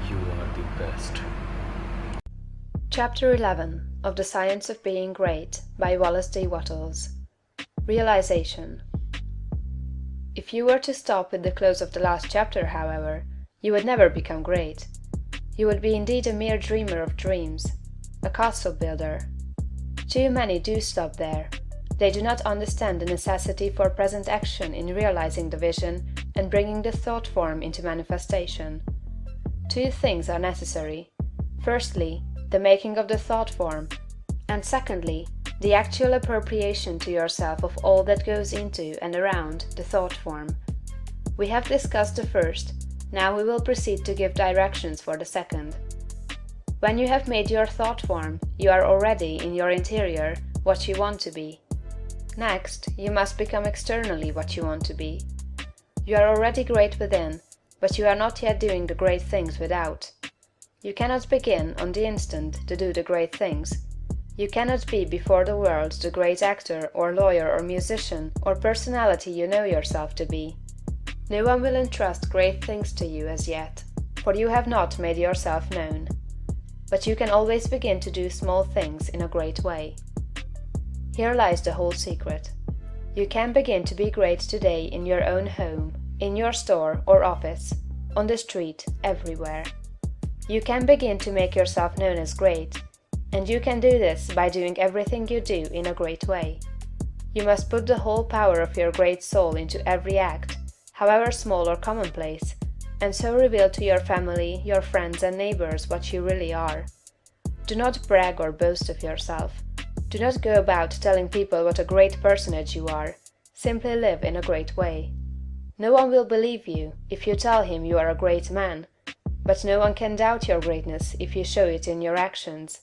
You are the best. Chapter 11 of The Science of Being Great by Wallace D. Wattles. Realization. If you were to stop with the close of the last chapter, however, you would never become great. You would be indeed a mere dreamer of dreams, a castle builder. Too many do stop there. They do not understand the necessity for present action in realizing the vision and bringing the thought form into manifestation. Two things are necessary. Firstly, the making of the thought form, and secondly, the actual appropriation to yourself of all that goes into and around the thought form. We have discussed the first, now we will proceed to give directions for the second. When you have made your thought form, you are already in your interior what you want to be. Next, you must become externally what you want to be. You are already great within, but you are not yet doing the great things without. You cannot begin on the instant to do the great things. You cannot be before the world the great actor or lawyer or musician or personality you know yourself to be. No one will entrust great things to you as yet, for you have not made yourself known. But you can always begin to do small things in a great way. Here lies the whole secret. You can begin to be great today in your own home, in your store or office, on the street, everywhere. You can begin to make yourself known as great, and you can do this by doing everything you do in a great way. You must put the whole power of your great soul into every act, however small or commonplace, and so reveal to your family, your friends and neighbors what you really are. Do not brag or boast of yourself. Do not go about telling people what a great personage you are. Simply live in a great way. No one will believe you if you tell him you are a great man, but no one can doubt your greatness if you show it in your actions.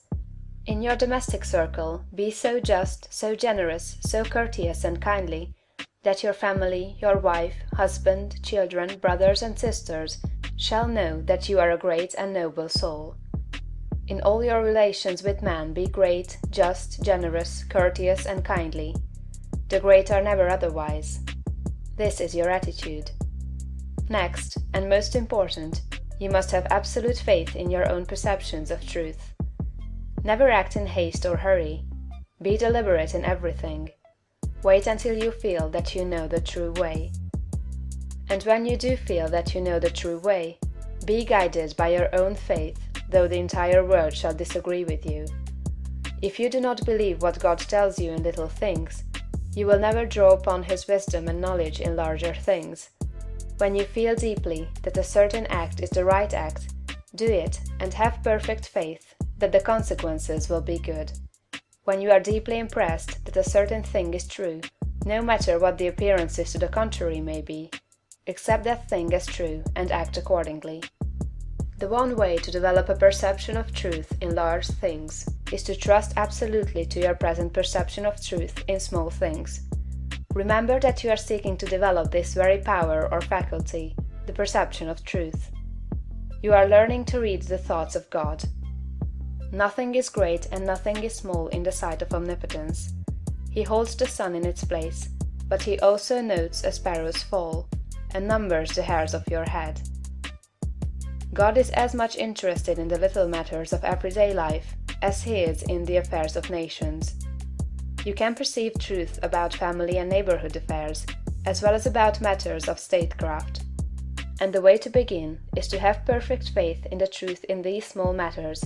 In your domestic circle, be so just, so generous, so courteous and kindly, that your family, your wife, husband, children, brothers and sisters shall know that you are a great and noble soul. In all your relations with men be great, just, generous, courteous and kindly. The great are never otherwise. This is your attitude. Next, and most important, you must have absolute faith in your own perceptions of truth. Never act in haste or hurry. Be deliberate in everything. Wait until you feel that you know the true way. And when you do feel that you know the true way, be guided by your own faith, though the entire world shall disagree with you. If you do not believe what God tells you in little things, you will never draw upon His wisdom and knowledge in larger things. When you feel deeply that a certain act is the right act, do it and have perfect faith that the consequences will be good. When you are deeply impressed that a certain thing is true, no matter what the appearances to the contrary may be, accept that thing as true and act accordingly. The one way to develop a perception of truth in large things is to trust absolutely to your present perception of truth in small things. Remember that you are seeking to develop this very power or faculty, the perception of truth. You are learning to read the thoughts of God. Nothing is great and nothing is small in the sight of omnipotence. He holds the sun in its place, but He also notes a sparrow's fall, and numbers the hairs of your head. God is as much interested in the little matters of everyday life as He is in the affairs of nations. You can perceive truth about family and neighborhood affairs, as well as about matters of statecraft. And the way to begin is to have perfect faith in the truth in these small matters,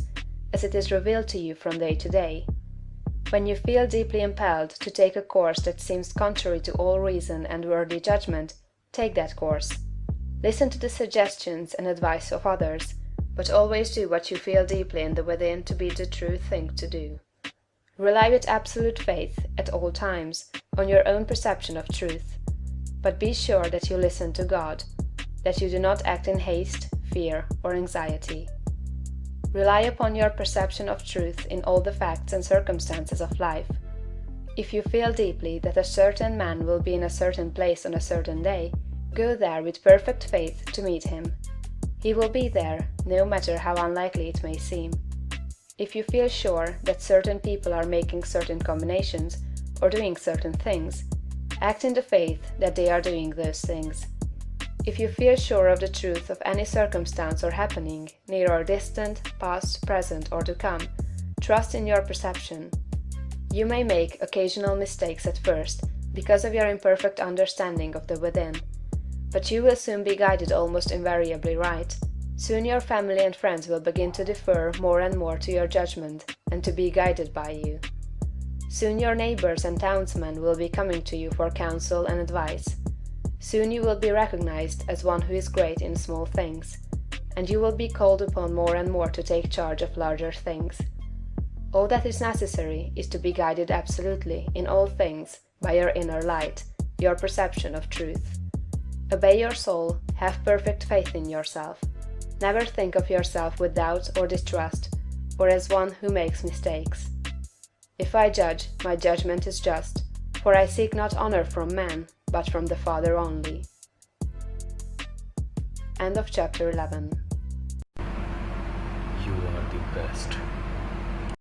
as it is revealed to you from day to day. When you feel deeply impelled to take a course that seems contrary to all reason and worthy judgment, take that course. Listen to the suggestions and advice of others, but always do what you feel deeply in the within to be the true thing to do. Rely with absolute faith, at all times, on your own perception of truth, but be sure that you listen to God, that you do not act in haste, fear, or anxiety. Rely upon your perception of truth in all the facts and circumstances of life. If you feel deeply that a certain man will be in a certain place on a certain day, go there with perfect faith to meet him. He will be there, no matter how unlikely it may seem. If you feel sure that certain people are making certain combinations or doing certain things, act in the faith that they are doing those things. If you feel sure of the truth of any circumstance or happening, near or distant, past, present, or to come, trust in your perception. You may make occasional mistakes at first, because of your imperfect understanding of the within. But you will soon be guided almost invariably right. Soon your family and friends will begin to defer more and more to your judgment, and to be guided by you. Soon your neighbors and townsmen will be coming to you for counsel and advice. Soon you will be recognized as one who is great in small things, and you will be called upon more and more to take charge of larger things. All that is necessary is to be guided absolutely, in all things, by your inner light, your perception of truth. Obey your soul, have perfect faith in yourself. Never think of yourself with doubt or distrust, or as one who makes mistakes. If I judge, my judgment is just, for I seek not honor from man, but from the Father only. End of chapter 11. You are the best.